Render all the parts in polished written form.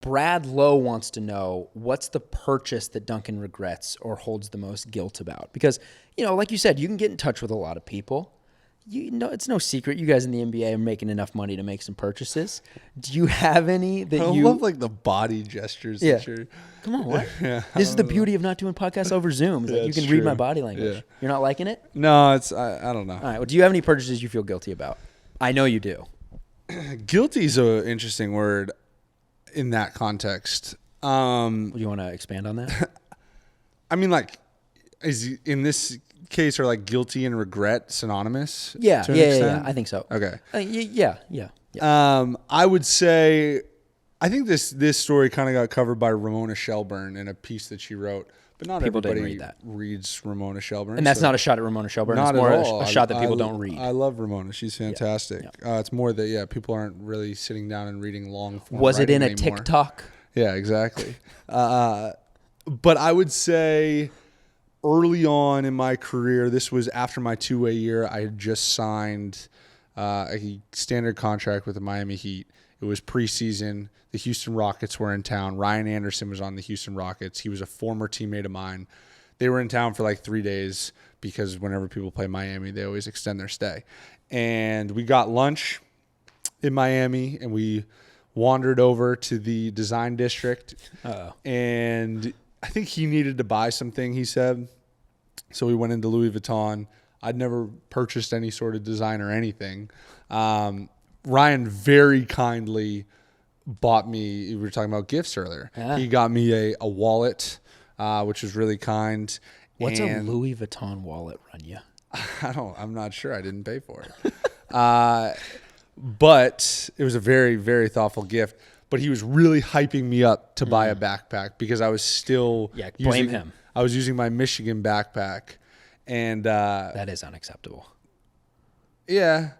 Brad Lowe wants to know, what's the purchase that Duncan regrets or holds the most guilt about? Because, like you said, you can get in touch with a lot of people. It's no secret you guys in the NBA are making enough money to make some purchases. Do you have any that I love like the body gestures. Yeah. That you're... Come on, what? Yeah, this is the beauty of not doing podcasts over Zoom. It's like you can read my body language. Yeah. You're not liking it? No, I don't know. All right. Well, do you have any purchases you feel guilty about? I know you do. Guilty is an interesting word in that context. You want to expand on that? I mean, like, in this case, are like guilty and regret synonymous? Yeah, I think so. Okay. Yeah. I would say, I think this story kind of got covered by Ramona Shelburne in a piece that she wrote, but not people everybody reads Ramona Shelburne. And that's not a shot at Ramona Shelburne. Not it's more at all. a shot that people don't read. I love Ramona. She's fantastic. Yeah. It's more that, people aren't really sitting down and reading long form. Was it in a anymore. TikTok? Yeah, exactly. But I would say early on in my career, this was after my two-way year, I had just signed a standard contract with the Miami Heat. It was preseason. The Houston Rockets were in town. Ryan Anderson was on the Houston Rockets. He was a former teammate of mine. They were in town for like 3 days because whenever people play Miami, they always extend their stay. And we got lunch in Miami, and we wandered over to the design district. Uh-oh. And I think he needed to buy something, he said. So we went into Louis Vuitton. I'd never purchased any sort of design or anything. Ryan very kindly bought me, we were talking about gifts earlier. Yeah. He got me a wallet, which was really kind. What's a Louis Vuitton wallet run you? I'm not sure. I didn't pay for it. But it was a very, very thoughtful gift. But he was really hyping me up to buy a backpack because I was still blame him. I was using my Michigan backpack. And that is unacceptable. Yeah.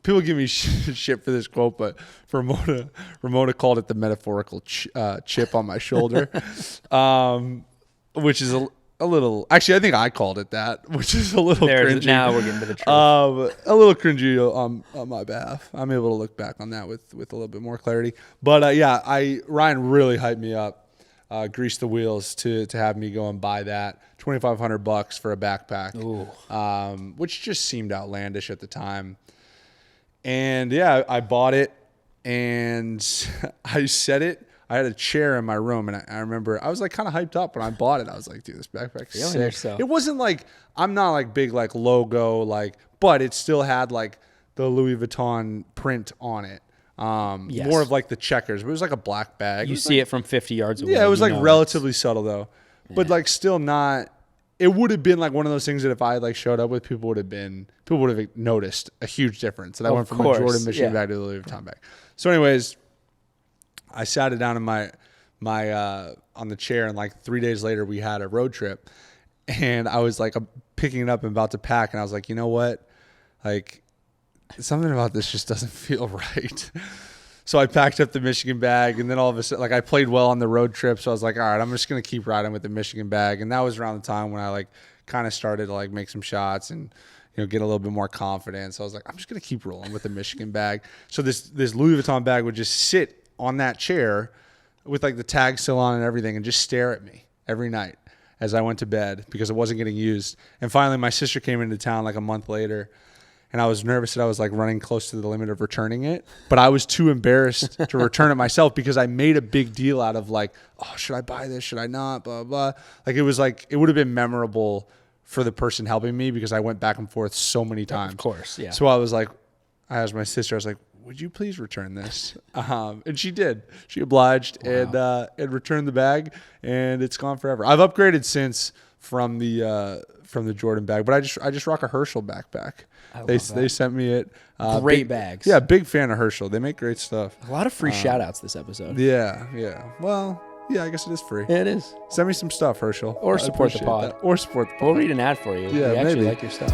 People give me shit for this quote, but Ramona called it the metaphorical chip on my shoulder, which is a little. Actually, I think I called it that, which is a little cringy. Now we're getting to the truth. A little cringy on my behalf. I'm able to look back on that with a little bit more clarity. But Ryan really hyped me up, greased the wheels to have me go and buy that $2,500 for a backpack, which just seemed outlandish at the time. And I bought it, and I set it. I had a chair in my room, and I remember I was like kind of hyped up when I bought it. I was like, dude, this backpack's sick. Yourself. It wasn't like, I'm not like big like logo, but it still had like the Louis Vuitton print on it. Yes. More of like the checkers, but it was like a black bag. You see it from 50 yards away. Yeah, it was like relatively subtle though, but like still not. It would have been like one of those things that if I had like showed up with, people would have noticed a huge difference. And I went from a Jordan Michigan bag to the Louis Vuitton bag. So anyways, I sat it down in my on the chair, and like 3 days later we had a road trip, and I was like picking it up and about to pack, and I was like, you know what? Like something about this just doesn't feel right. So I packed up the Michigan bag, and then all of a sudden, like I played well on the road trip. So I was like, all right, I'm just going to keep riding with the Michigan bag. And that was around the time when I like kind of started to like make some shots and, get a little bit more confidence. So I was like, I'm just going to keep rolling with the Michigan bag. So this Louis Vuitton bag would just sit on that chair with like the tag still on and everything and just stare at me every night as I went to bed because it wasn't getting used. And finally my sister came into town like a month later, and I was nervous that I was like running close to the limit of returning it, but I was too embarrassed to return it myself because I made a big deal out of like, oh, should I buy this? Should I not? Blah, blah. Like it was like, it would have been memorable for the person helping me because I went back and forth so many times. Of course, yeah. So I was like, I asked my sister, I was like, would you please return this? And she did. She obliged. Wow. and returned the bag, and it's gone forever. I've upgraded since from the Jordan bag, but I just rock a Herschel backpack. They sent me it. Great bags. Yeah, big fan of Herschel. They make great stuff. A lot of free shout outs this episode. Yeah. Well, yeah, I guess it is free. Yeah, it is. Send me some stuff, Herschel. Or support the pod. That. Or support the pod. We'll read an ad for you. Yeah, we actually maybe. like your stuff.